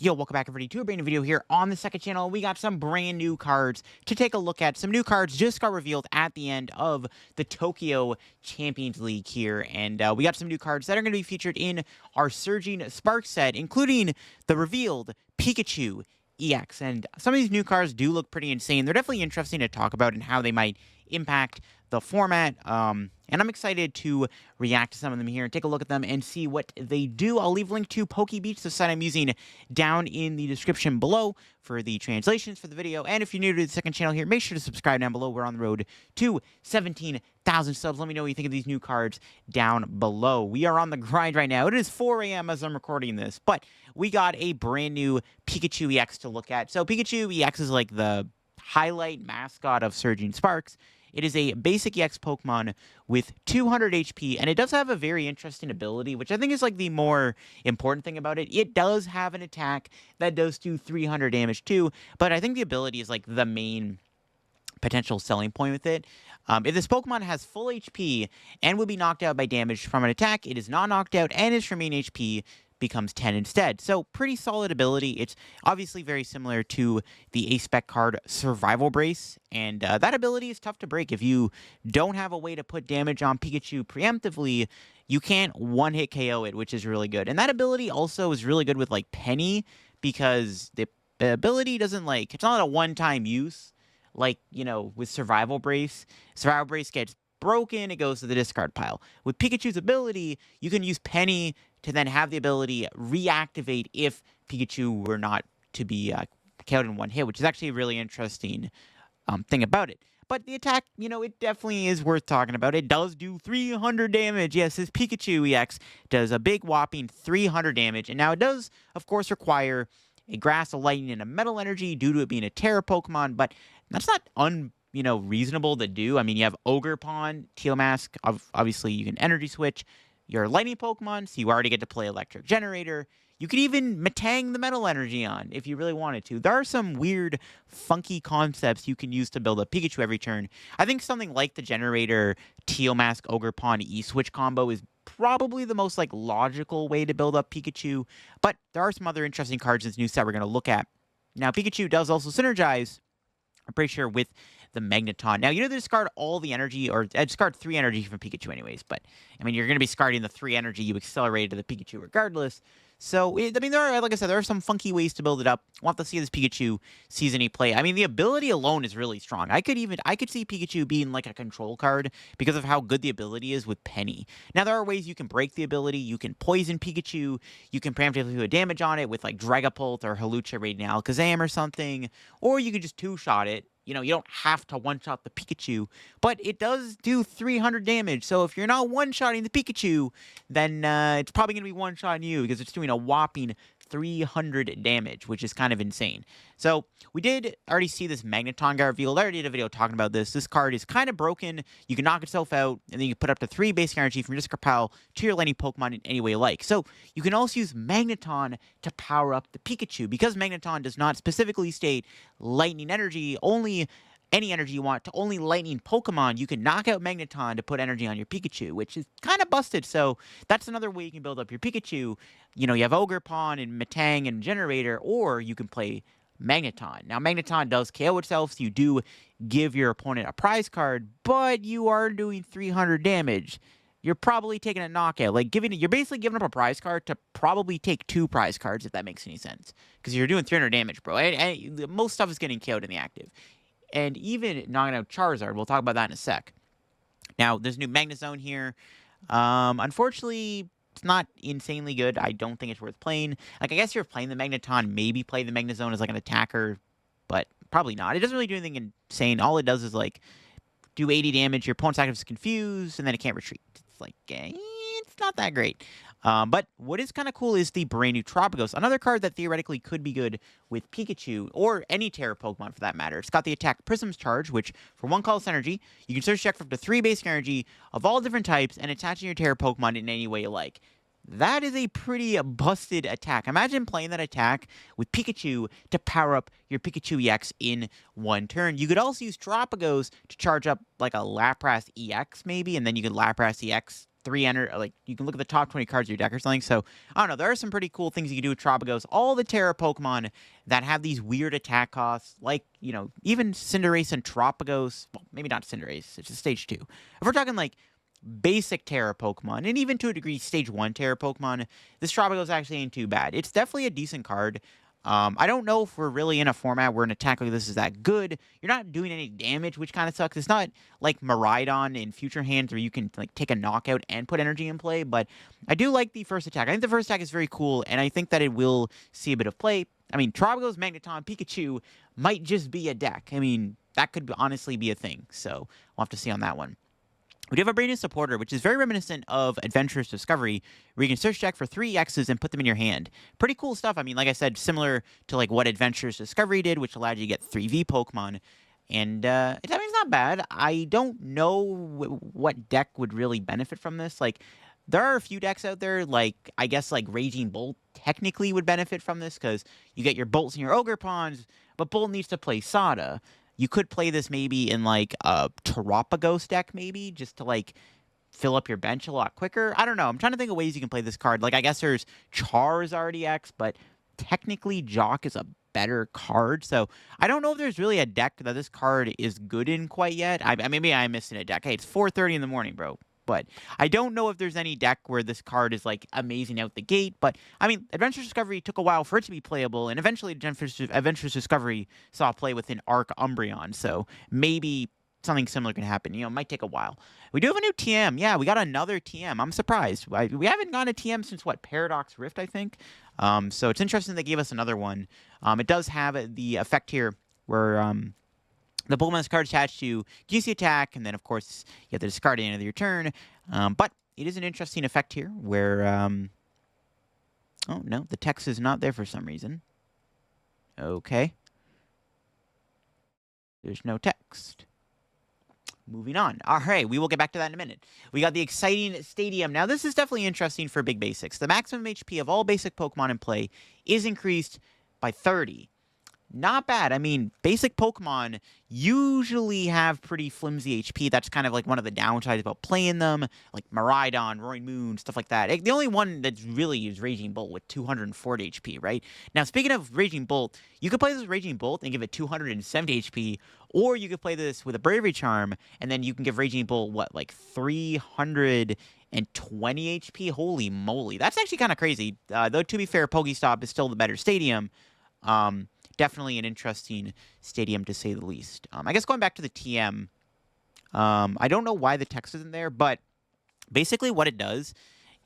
Yo, welcome back everybody to a brand new video here on the second channel. We got some brand new cards to take a look at. Some new cards just got revealed at the end of the Tokyo Champions League here. And we got some new cards that are going to be featured in our Surging Spark set, including the revealed Pikachu EX. And some of these new cards do look pretty insane. They're definitely interesting to talk about and how they might impact the format. And I'm excited to react to some of them here and take a look at them and see what they do. I'll leave a link to PokeBeats, the site I'm using, down in the description below for the translations for the video. And if you're new to the second channel here, make sure to subscribe down below. We're on the road to 17,000 subs. Let me know what you think of these new cards down below. We are on the grind right now. It is 4 a.m. as I'm recording this, but we got a brand new Pikachu EX to look at. So Pikachu EX is like the highlight mascot of Surging Sparks. It is a basic EX Pokemon with 200 HP, and it does have a very interesting ability, which I think is like the more important thing about it. It does have an attack that does do 300 damage too, but I think the ability is like the main potential selling point with it. If this Pokemon has full HP and will be knocked out by damage from an attack, it is not knocked out, and its remaining HP becomes 10 instead. So pretty solid ability. It's obviously very similar to the A-Spec card Survival Brace, and that ability is tough to break. If you don't have a way to put damage on Pikachu preemptively, you can't one-hit KO it, which is really good. And that ability also is really good with like Penny, because the ability doesn't like, it's not a one-time use like, you know, with Survival Brace. Survival Brace gets broken, it goes to the discard pile. With Pikachu's ability, you can use Penny to then have the ability reactivate if Pikachu were not to be KO'd in one hit, which is actually a really interesting thing about it. But the attack, you know, it definitely is worth talking about. It does do 300 damage. Yes, this Pikachu EX does a big whopping 300 damage. And now it does, of course, require a Grass, a Lightning, and a Metal Energy due to it being a Terra Pokemon, but that's not reasonable to do. I mean, you have Ogre Pond, Teal Mask, obviously you can Energy Switch. You're a Lightning Pokemon, so you already get to play Electric Generator. You could even Metang the Metal Energy on if you really wanted to. There are some weird, funky concepts you can use to build a Pikachu every turn. I think something like the Generator, Teal Mask, Ogre Pond, E-Switch combo is probably the most like logical way to build up Pikachu. But there are some other interesting cards in this new set we're going to look at. Now, Pikachu does also synergize, I'm pretty sure, with the Magneton. Now, you know, they discard all the energy, or discard 3 energy from Pikachu anyways, but, I mean, you're going to be discarding the 3 energy you accelerated to the Pikachu regardless. So, I mean, there are, like I said, there are some funky ways to build it up. We'll have to see this Pikachu sees any play. I mean, the ability alone is really strong. I could see Pikachu being like a control card because of how good the ability is with Penny. Now, there are ways you can break the ability. You can poison Pikachu. You can preemptively do a damage on it with like Dragapult or Hawlucha Radiant Alakazam or something. Or you could just two-shot it. You know, you don't have to one-shot the Pikachu, but it does do 300 damage. So if you're not one-shotting the Pikachu, then it's probably going to be one-shotting you because it's doing a whopping 300 damage, which is kind of insane. So we did already see this Magneton get revealed. I already did a video talking about this. This card is kind of broken. You can knock itself out, and then you can put up to 3 basic energy from your discard pile to your Lightning Pokemon in any way you like. So you can also use Magneton to power up the Pikachu. Because Magneton does not specifically state Lightning Energy, only any energy you want to only Lightning Pokemon, you can knock out Magneton to put energy on your Pikachu, which is kind of busted. So that's another way you can build up your Pikachu. You know, you have Ogre Pond and Metang and Generator, or you can play Magneton. Now, Magneton does KO itself, so you do give your opponent a prize card, but you are doing 300 damage. You're probably taking a knockout. Like, you're basically giving up a prize card to probably take 2 prize cards, if that makes any sense. Because you're doing 300 damage, bro. And most stuff is getting KO'd in the active. And even knocking out Charizard. We'll talk about that in a sec. Now, there's new Magnezone here. Unfortunately, it's not insanely good. I don't think it's worth playing. Like, I guess if you're playing the Magneton, maybe play the Magnezone as, like, an attacker. But probably not. It doesn't really do anything insane. All it does is, like, do 80 damage. Your opponent's active is confused, and then it can't retreat. It's like, it's not that great. But what is kind of cool is the brand new Tropius, another card that theoretically could be good with Pikachu, or any Terra Pokemon for that matter. It's got the attack Prism's Charge, which for 1 colorless energy, you can search check for up to 3 basic energy of all different types and attaching your Terra Pokemon in any way you like. That is a pretty busted attack. Imagine playing that attack with Pikachu to power up your Pikachu EX in 1 turn. You could also use Tropius to charge up like a Lapras EX maybe, and then you could Lapras EX like you can look at the top 20 cards of your deck or something. So I don't know. There are some pretty cool things you can do with Tropicos. All the Terra Pokemon that have these weird attack costs, like even Cinderace and Tropicos. Well, maybe not Cinderace. It's a stage 2. If we're talking like basic Terra Pokemon, and even to a degree stage 1 Terra Pokemon, this Tropicos actually ain't too bad. It's definitely a decent card. I don't know if we're really in a format where an attack like this is that good. You're not doing any damage, which kind of sucks. It's not like Miraidon in Future Hands where you can like take a knockout and put energy in play, but I do like the first attack. I think the first attack is very cool, and I think that it will see a bit of play. I mean, Tropicos, Magneton, Pikachu might just be a deck. I mean, that could honestly be a thing, so we'll have to see on that one. We do have a brand new supporter, which is very reminiscent of Adventurous Discovery, where you can search deck for 3 EXs and put them in your hand. Pretty cool stuff. I mean, like I said, similar to like what Adventurous Discovery did, which allowed you to get 3V Pokemon. And I mean, it's not bad. I don't know what deck would really benefit from this. Like, there are a few decks out there, like, I guess, like, Raging Bolt technically would benefit from this, because you get your Bolts and your Ogre Pawns, but Bolt needs to play Sada. You could play this maybe in, like, a Terapagos deck, maybe, just to, like, fill up your bench a lot quicker. I don't know. I'm trying to think of ways you can play this card. Like, I guess there's Charizard EX, but technically Jock is a better card. So I don't know if there's really a deck that this card is good in quite yet. Maybe I'm missing a deck. Hey, it's 4:30 in the morning, bro. But I don't know if there's any deck where this card is, like, amazing out the gate. But, I mean, Adventurous Discovery took a while for it to be playable, and eventually Adventurous Discovery saw play within Arc Umbreon. So maybe something similar can happen. It might take a while. We do have a new TM. Yeah, we got another TM. I'm surprised. We haven't gotten a TM since, what, Paradox Rift, I think? So it's interesting they gave us another one. It does have the effect here where... the Pokemon's card attached to GC attack, and then, of course, you have to discard at the end of your turn. But it is an interesting effect here where... oh, no, the text is not there for some reason. Okay. There's no text. Moving on. All right, we will get back to that in a minute. We got the exciting Stadium. Now, this is definitely interesting for big basics. The maximum HP of all basic Pokemon in play is increased by 30. Not bad. I mean, basic Pokemon usually have pretty flimsy HP. That's kind of like one of the downsides about playing them, like Miraidon, Roaring Moon, stuff like that. The only one that's really is Raging Bolt with 240 HP, right? Now, speaking of Raging Bolt, you could play this with Raging Bolt and give it 270 HP, or you could play this with a Bravery Charm, and then you can give Raging Bolt, what, like 320 HP? Holy moly. That's actually kind of crazy. Though, to be fair, Pokestop is still the better stadium. Definitely an interesting stadium, to say the least. I guess going back to the TM, I don't know why the text isn't there, but basically what it does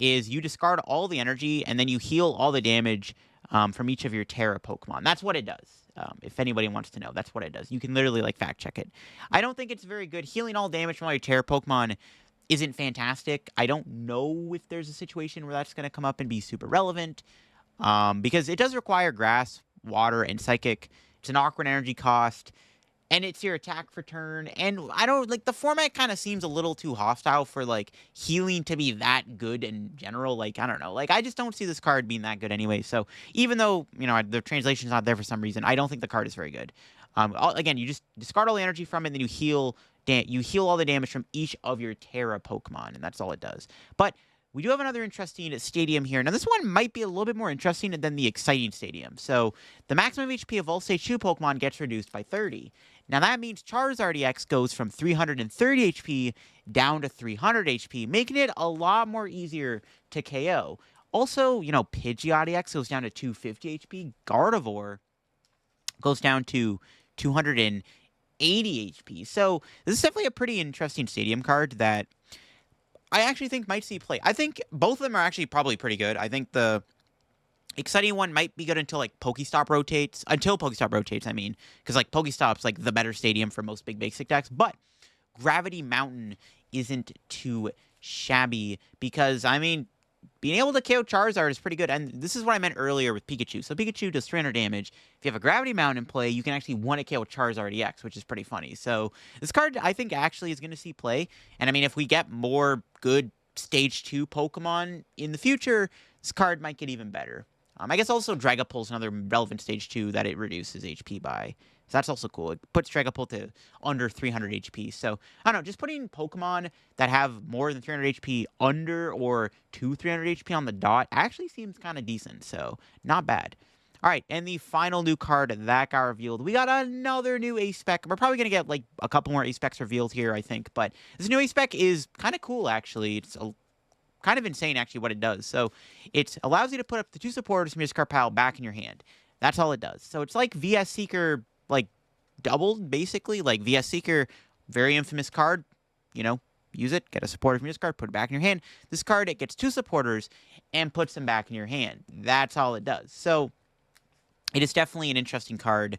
is you discard all the energy, and then you heal all the damage from each of your Terra Pokemon. That's what it does. If anybody wants to know, that's what it does. You can literally, like, fact-check it. I don't think it's very good. Healing all damage from all your Terra Pokemon isn't fantastic. I don't know if there's a situation where that's going to come up and be super relevant, because it does require Grass, Water, and Psychic. It's an awkward energy cost, and it's your attack for turn, and I don't, like, the format kind of seems a little too hostile for, like, healing to be that good in general. Like, I don't know, like, I just don't see this card being that good anyway, so even though, the translation's not there for some reason, I don't think the card is very good. Again, you just discard all the energy from it, and then you heal all the damage from each of your Terra Pokemon, and that's all it does. But we do have another interesting stadium here. Now, this one might be a little bit more interesting than the exciting stadium. So, the maximum HP of all Stage 2 Pokemon gets reduced by 30. Now, that means Charizard EX goes from 330 HP down to 300 HP, making it a lot more easier to KO. Also, Pidgeot EX goes down to 250 HP. Gardevoir goes down to 280 HP. So, this is definitely a pretty interesting stadium card that I actually think might see play. I think both of them are actually probably pretty good. I think the exciting one might be good until, like, Pokestop rotates. Until Pokestop rotates, I mean. Because, like, Pokestop's, like, the better stadium for most big basic decks. But Gravity Mountain isn't too shabby. Because, I mean, being able to KO Charizard is pretty good. And this is what I meant earlier with Pikachu. So Pikachu does 300 damage. If you have a Gravity Mountain in play, you can actually one KO Charizard EX, which is pretty funny. So this card, I think, actually is going to see play. And, I mean, if we get more good Stage 2 Pokemon in the future, this card might get even better. I guess also Dragapult's another relevant stage 2 that it reduces HP by. So that's also cool. It puts Dragapult to under 300 HP. So, I don't know, just putting Pokemon that have more than 300 HP under or to 300 HP on the dot actually seems kind of decent. So, not bad. All right, and the final new card that got revealed, we got another new A-Spec. We're probably going to get, like, a couple more A-Specs revealed here, I think. But this new A-Spec is kind of cool, actually. It's kind of insane, actually, what it does. So it allows you to put up the 2 supporters from your discard pile back in your hand. That's all it does. So it's like VS Seeker, like, doubled, basically. Like, VS Seeker, very infamous card. You know, use it, get a supporter from your discard, put it back in your hand. This card, it gets 2 supporters and puts them back in your hand. That's all it does. So it is definitely an interesting card.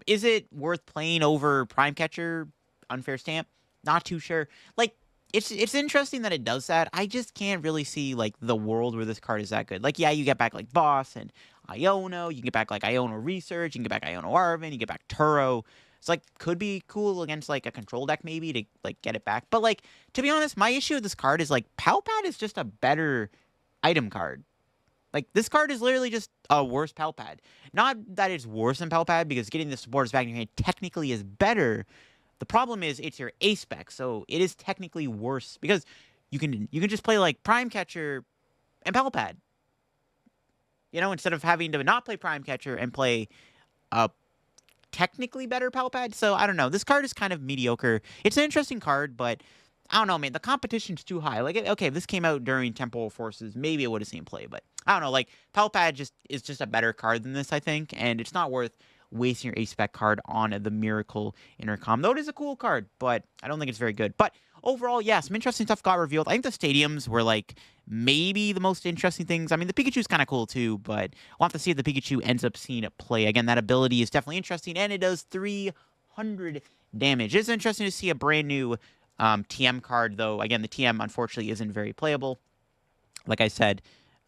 Is it worth playing over Prime Catcher, Unfair Stamp? Not too sure. Like, it's interesting that it does that. I just can't really see, like, the world where this card is that good. Like, yeah, you get back, like, Boss and Iono. You can get back, like, Iono Research. You can get back Iono Arvin. You get back Turo. It's, like, could be cool against, like, a control deck, maybe, to, like, get it back. But, like, to be honest, my issue with this card is, like, Palpad is just a better item card. Like, this card is literally just a worse Palpad. Not that it's worse than Palpad, because getting the supporters back in your hand technically is better. The problem is it's your A-Spec, so it is technically worse, because you can just play, like, Prime Catcher and Palpad. You know, instead of having to not play Prime Catcher and play a technically better Palpad. So, I don't know. This card is kind of mediocre. It's an interesting card, but I don't know, man. The competition's too high. Like, okay, if this came out during Temporal Forces, maybe it would have seen play, but I don't know. Like, Palpad is just a better card than this, I think, and it's not worth wasting your A-Spec card on the Miracle Intercom. Though it is a cool card, but I don't think it's very good. But overall, yeah, some interesting stuff got revealed. I think the stadiums were, like, maybe the most interesting things. I mean, the Pikachu's kind of cool, too, but we'll have to see if the Pikachu ends up seeing it play. Again, that ability is definitely interesting, and it does 300 damage. It's interesting to see a brand new TM card, though. Again, the TM, unfortunately, isn't very playable. Like I said,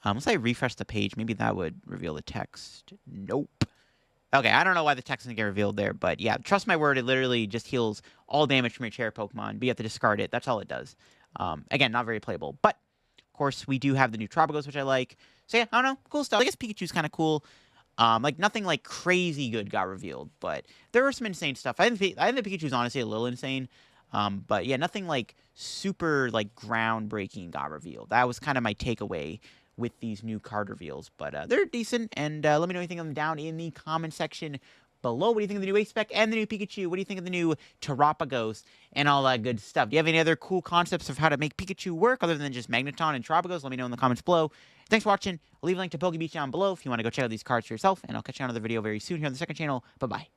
once I refresh the page, maybe that would reveal the text. Nope. Okay, I don't know why the text didn't get revealed there, but yeah, trust my word, it literally just heals all damage from your chair Pokemon, but you have to discard it. That's all it does. Again, not very playable. But, of course, we do have the new Tropicals, which I like. So yeah, I don't know, cool stuff. I guess Pikachu's kind of cool. Like, nothing, like, crazy good got revealed, but there were some insane stuff. I think the Pikachu's honestly a little insane. But yeah, nothing, like, super, like, groundbreaking got revealed. That was kind of my takeaway with these new card reveals, but they're decent, and let me know anything of them down in the comment section below. What do you think of the new A-Spec and the new Pikachu? What do you think of the new Terapagos and all that good stuff? Do you have any other cool concepts of how to make Pikachu work other than just Magneton and Terapagos? Let me know in the comments below. Thanks for watching. I'll leave a link to PokeBeach down below if you want to go check out these cards for yourself, and I'll catch you on another video very soon here on the second channel. Bye-bye.